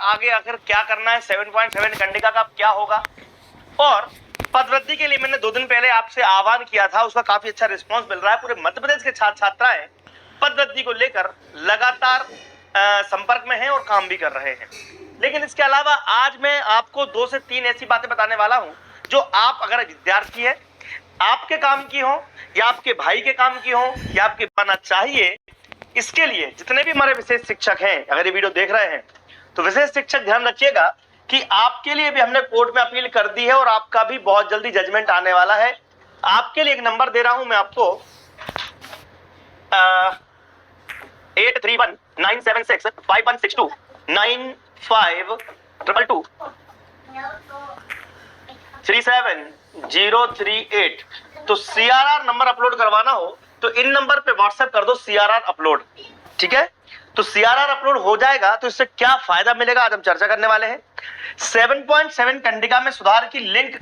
आगे आखिर क्या करना है, 7.7 कंडिका का क्या होगा। और पदवृद्धि के लिए मैंने 2 दिन पहले आपसे आह्वान किया था, उसका काफी अच्छा रिस्पांस मिल रहा है। पूरे मध्य प्रदेश के छात्र छात्राएं पदवृद्धि को लेकर लगातार संपर्क में हैं और काम भी कर रहे हैं। लेकिन इसके अलावा आज मैं आपको 2 से 3 ऐसी बातें बताने वाला हूं जो आप अगर विद्यार्थी है, आपके काम की हो या आपके भाई के काम की हो या आपके पाना चाहिए। इसके लिए जितने भी हमारे विशेष शिक्षक हैं, अगर ये वीडियो देख रहे हैं तो विशेष शिक्षक ध्यान रखिएगा कि आपके लिए भी हमने कोर्ट में अपील कर दी है और आपका भी बहुत जल्दी जजमेंट आने वाला है। आपके लिए एक नंबर दे रहा हूं मैं आपको 8319765162 9522 37038। तो CRR नंबर अपलोड करवाना हो तो इन नंबर पे व्हाट्सएप कर दो CRR अपलोड, ठीक है। तो CRR अपलोड हो जाएगा तो इससे क्या फायदा मिलेगा आज हम चर्चा करने वाले हैं। 7.7 कंडिका में सुधार की लिंक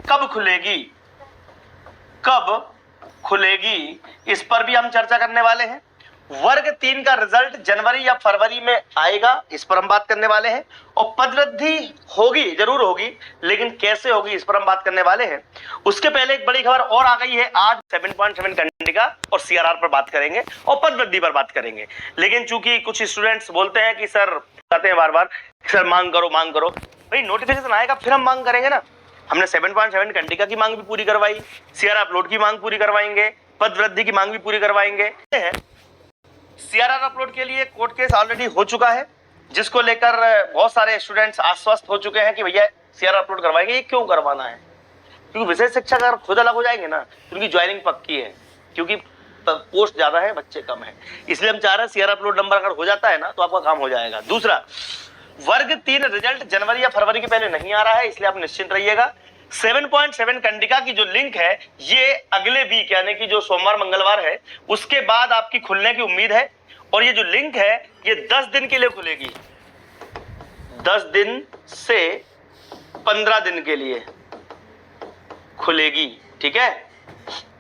कब खुलेगी इस पर भी हम चर्चा करने वाले हैं। वर्ग 3 का रिजल्ट जनवरी या फरवरी में आएगा, इस पर हम बात करने वाले हैं। और पदवृद्धि होगी, जरूर होगी, लेकिन कैसे होगी इस पर हम बात करने वाले हैं। उसके पहले एक बड़ी खबर और आ गई है, आज 7.7 कंडिका और CRR पर बात करेंगे और पदवृद्धि पर बात करेंगे। लेकिन चूंकि कुछ स्टूडेंट्स बोलते हैं कि सर, कहते हैं बार सर मांग करो भाई, नोटिफिकेशन आएगा फिर हम मांग करेंगे ना। हमने 7.7 कंडिका की मांग भी पूरी करवाई, CRR अपलोड की मांग पूरी करवाएंगे, पदवृद्धि की मांग भी पूरी करवाएंगे। CRR अपलोड के लिए कोर्ट केस ऑलरेडी हो चुका है, जिसको लेकर बहुत सारे स्टूडेंट्स आश्वस्त हो चुके हैं कि भैया CRR अपलोड करवाएंगे। ये क्यों करवाना है? क्योंकि विशेष शिक्षक अगर खुद अलग हो जाएंगे ना तो उनकी ज्वाइनिंग पक्की है, क्योंकि पोस्ट ज्यादा है, बच्चे कम है। इसलिए हम चाह रहे हैं CRR अपलोड नंबर अगर हो जाता है ना तो आपका काम हो जाएगा। दूसरा, वर्ग 3 रिजल्ट जनवरी या फरवरी के पहले नहीं आ रहा है, इसलिए आप निश्चिंत रहिएगा। 7.7 कंडिका की जो लिंक है ये अगले वीक यानी कि जो सोमवार मंगलवार है उसके बाद आपकी खुलने की उम्मीद है। और ये जो लिंक है ये 10 दिन के लिए खुलेगी, 10 दिन से 15 दिन के लिए खुलेगी, ठीक है।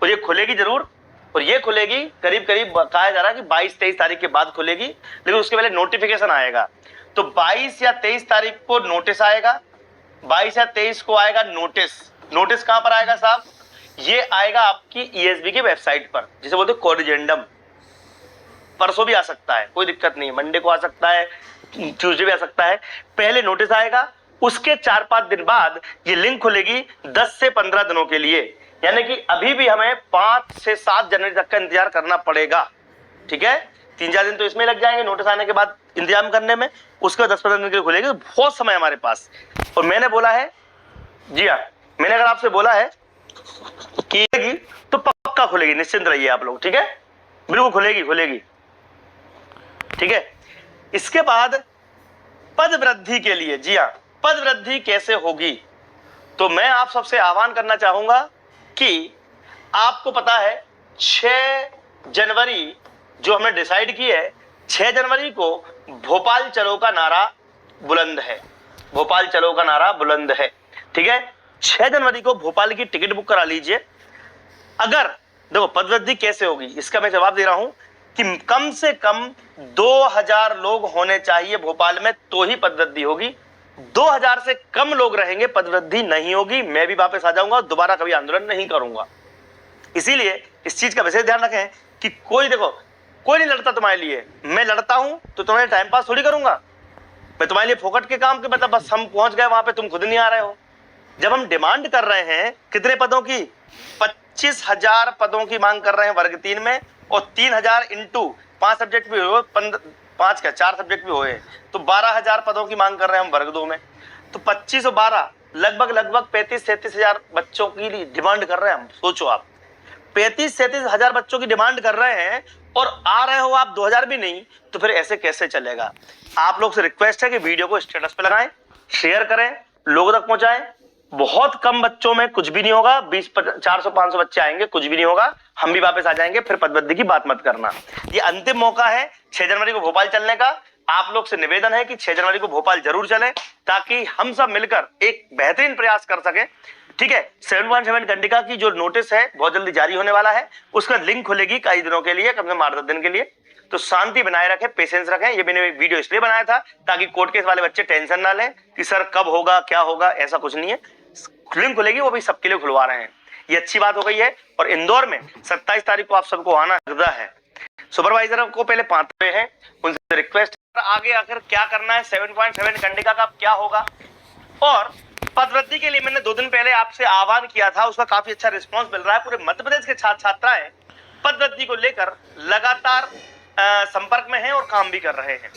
और ये खुलेगी जरूर, और ये खुलेगी करीब कहा जा रहा है कि 22-23 तारीख के बाद खुलेगी, लेकिन उसके पहले नोटिफिकेशन आएगा। तो 22 या 23 तारीख को नोटिस आएगा, 22 या 23 को आएगा नोटिस कहां पर आएगा साहब? ये आएगा आपकी ESB की वेबसाइट पर, जिसे बोलते हैं कोरिजेंडम। परसों भी आ सकता है, कोई दिक्कत नहीं, मंडे को आ सकता है, ट्यूसडे भी आ सकता है। पहले नोटिस आएगा, उसके 4-5 दिन बाद ये लिंक खुलेगी 10 से 15 दिनों के लिए, यानी कि अभी भी हमें 5 से 7 जनवरी तक का इंतजार करना पड़ेगा, ठीक है। 3-4 दिन तो इसमें लग जाएंगे नोटिस आने के बाद इंतजाम करने में, उसके बाद 10-15 दिन के लिए खुलेगी। तो बहुत समय हमारे पास। और मैंने बोला है, जी हाँ, मैंने अगर आपसे बोला है कि तो पक्का खुलेगी, निश्चिंत रहिए आप लोग, ठीक है। बिल्कुल खुलेगी, ठीक है। इसके बाद पद वृद्धि के लिए, जी हाँ, पद वृद्धि कैसे होगी, तो मैं आप सबसे आह्वान करना चाहूंगा कि आपको पता है 6 जनवरी जो हमने डिसाइड की है, 6 जनवरी को भोपाल चलो का नारा बुलंद है, भोपाल चलो का नारा बुलंद है, ठीक है। 6 जनवरी को भोपाल की टिकट बुक करा लीजिए। अगर देखो पदवृद्धि कैसे होगी इसका मैं जवाब दे रहा हूं कि कम से कम 2000 लोग होने चाहिए भोपाल में तो ही पदवृद्धि होगी। 2000 से कम लोग रहेंगे, पदवृद्धि नहीं होगी। मैं भी वापस आ जाऊंगा, दोबारा कभी आंदोलन नहीं करूंगा। इसीलिए इस चीज का विशेष ध्यान रखें कि कोई नहीं लड़ता तुम्हारे लिए, मैं लड़ता हूं तो तुम्हारे टाइम पास थोड़ी करूंगा। मैं तुम्हारे लिए फोकट के काम के मतलब बस हम पहुंच गए वहां पे, तुम खुद नहीं आ रहे हो। जब हम डिमांड कर रहे हैं कितने पदों की, 25,000 पदों की मांग कर रहे हैं वर्ग 3 में, और 3,000 इंटू 5 सब्जेक्ट भी हुए, 4 सब्जेक्ट भी हुए, तो 12,000 पदों की मांग कर रहे हैं हम वर्ग 2 में। तो 25 और 12 लगभग 35-37,000 बच्चों की डिमांड कर रहे हैं हम। सोचो आप 35-37,000 बच्चों की डिमांड कर रहे हैं और आ रहे हो आप 2000 भी नहीं, तो फिर ऐसे कैसे चलेगा। आप लोग से रिक्वेस्ट है कि वीडियो को स्टेटस पे लगाएं, शेयर करें, लोगों तक पहुंचाएं। बहुत कम बच्चों में कुछ भी नहीं होगा, 400-500 बच्चे आएंगे, कुछ भी नहीं होगा, हम भी वापस आ जाएंगे। फिर पदवृद्धि की बात मत करना। ये अंतिम मौका है 6 जनवरी को भोपाल चलने का। आप लोग से निवेदन है कि 6 जनवरी को भोपाल जरूर चले, ताकि हम सब मिलकर एक बेहतरीन प्रयास कर सके, ठीक है। 7.7 कंडिका की जो नोटिस है बहुत जल्दी जारी होने वाला है, उसका लिंक खुलेगी कई दिनों के लिए, कम से कम 8-10 दिन के लिए। तो शांति बनाए रखें, पेशेंस रखें। ये मैंने वीडियो इसलिए बनाया था ताकि कोर्ट केस वाले बच्चे टेंशन ना लें कि सर कब होगा क्या होगा, ऐसा कुछ नहीं है। लिंक खुलेगी, वो भी सबके लिए खुलवा रहे हैं, ये अच्छी बात हो गई है। और इंदौर में 27 तारीख को आप सबको आना है। सुपरवाइजर को पहले पाते हैं, उनसे रिक्वेस्ट आगे आकर क्या करना है, 7.7 कंडिका का क्या होगा। और पदवृद्धि के लिए मैंने 2 दिन पहले आपसे आह्वान किया था, उसका काफी अच्छा रिस्पांस मिल रहा है। पूरे मध्य प्रदेश के छात्र छात्राएं पदवृद्धि को लेकर लगातार संपर्क में हैं और काम भी कर रहे हैं।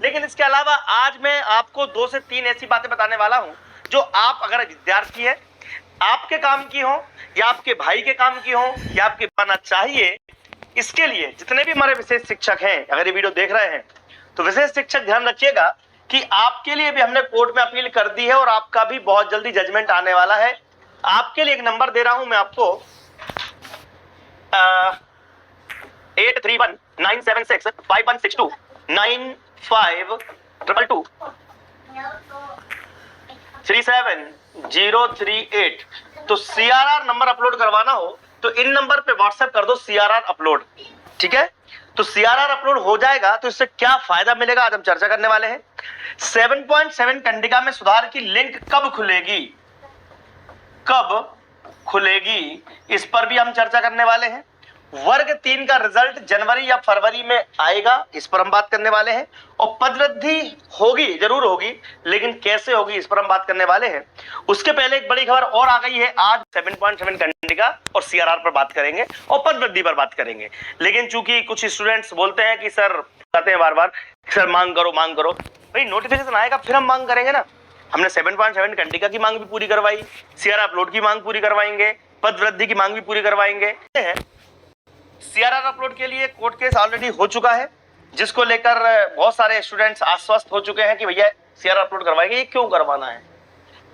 लेकिन इसके अलावा आज मैं आपको 2 से 3 ऐसी बातें बताने वाला हूं जो आप अगर विद्यार्थी है, आपके काम की हो या आपके भाई के काम की हो या आपके बनना चाहिए, इसके लिए जितने भी हमारे विशेष शिक्षक हैं, अगर ये वीडियो देख रहे हैं तो विशेष शिक्षक ध्यान रखिएगा कि आपके लिए भी हमने कोर्ट में अपील कर दी है और आपका भी बहुत जल्दी जजमेंट आने वाला है। आपके लिए एक नंबर दे रहा हूं मैं आपको, 8319765162 95222 37038। तो CRR नंबर अपलोड करवाना हो तो इन नंबर पे व्हाट्सएप कर दो CRR अपलोड, ठीक है। तो CRR अपलोड हो जाएगा तो इससे क्या फायदा मिलेगा आज हम चर्चा करने वाले हैं। 7.7 कंडिका में सुधार की लिंक कब खुलेगी, इस पर भी हम चर्चा करने वाले हैं। वर्ग 3 का रिजल्ट जनवरी या फरवरी में आएगा, इस पर हम बात करने वाले हैं। और पदवृद्धि होगी, जरूर होगी, लेकिन कैसे होगी इस पर हम बात करने वाले हैं। उसके पहले एक बड़ी खबर और आ गई है, आज 7.7 कंडिका और CRR पर बात करेंगे और पदवृद्धि पर बात करेंगे। लेकिन चूंकि कुछ स्टूडेंट्स बोलते हैं कि सर कहते हैं बार बार सर मांग करो, भाई नोटिफिकेशन आएगा फिर हम मांग करेंगे ना। हमने 7.7 कंडिका की मांग भी पूरी करवाई, CRR अपलोड की मांग पूरी करवाएंगे, पदवृद्धि की मांग भी पूरी करवाएंगे। CRR अपलोड के लिए कोर्ट केस ऑलरेडी हो चुका है, जिसको लेकर बहुत सारे स्टूडेंट्स आश्वस्त हो चुके हैं कि भैया CRR अपलोड करवाएंगे। ये क्यों करवाना है?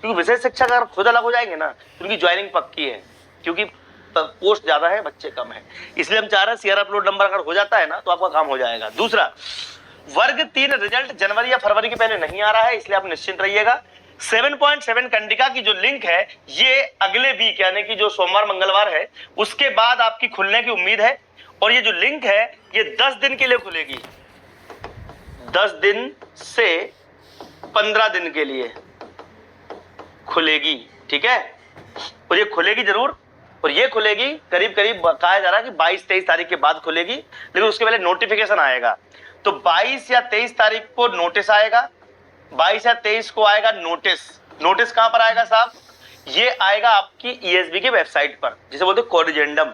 क्योंकि विशेष शिक्षक अगर खुद अलग हो जाएंगे ना तो उनकी ज्वाइनिंग पक्की है, क्योंकि पोस्ट ज्यादा है, बच्चे कम है। इसलिए हम चाह रहे हैं CRR अपलोड नंबर अगर हो जाता है ना तो आपका काम हो जाएगा। दूसरा, वर्ग 3 रिजल्ट जनवरी या फरवरी के पहले नहीं आ रहा है, इसलिए आप निश्चिंत रहिएगा। 7.7 कंडिका की जो लिंक है ये अगले वीक यानी कि जो सोमवार मंगलवार है उसके बाद आपकी खुलने की उम्मीद है। और ये जो लिंक है ये 10 दिन के लिए खुलेगी, 10 दिन से 15 दिन के लिए खुलेगी, ठीक है। और ये खुलेगी जरूर, और ये खुलेगी करीब कहा जा रहा है कि 22-23 तारीख के बाद खुलेगी, लेकिन उसके पहले नोटिफिकेशन आएगा। तो 22 या 23 तारीख को नोटिस आएगा, 22 या 23 को आएगा नोटिस कहां पर आएगा साहब? ये आएगा आपकी ESB की वेबसाइट पर, जिसे बोलते हैं कोरिजेंडम।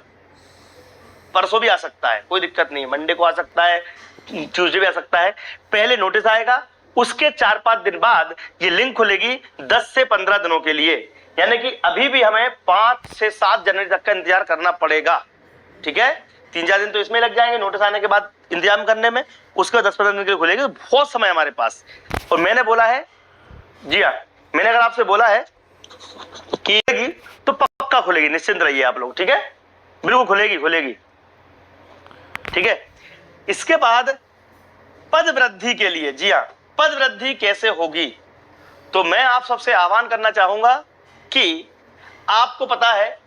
परसों भी आ सकता है, कोई दिक्कत नहीं, मंडे को आ सकता है, ट्यूसडे भी आ सकता है। पहले नोटिस आएगा, उसके 4-5 दिन बाद ये लिंक खुलेगी 10 से 15 दिनों के लिए, यानी कि अभी भी हमें 5 से 7 जनवरी तक का इंतजार करना पड़ेगा, ठीक है। 3-4 दिन तो इसमें लग जाएंगे नोटिस आने के बाद इंतजाम करने में, उसके बाद 10-15 दिन के लिए खुलेगी। बहुत समय हमारे पास। और मैंने बोला है, जी हाँ, मैंने अगर आपसे बोला है कि तो पक्का खुलेगी, निश्चिंत रहिए आप लोग, ठीक है, बिल्कुल खुलेगी, ठीक है। इसके बाद पद वृद्धि के लिए, जी हाँ, पद वृद्धि कैसे होगी, तो मैं आप सबसे आह्वान करना चाहूंगा कि आपको पता है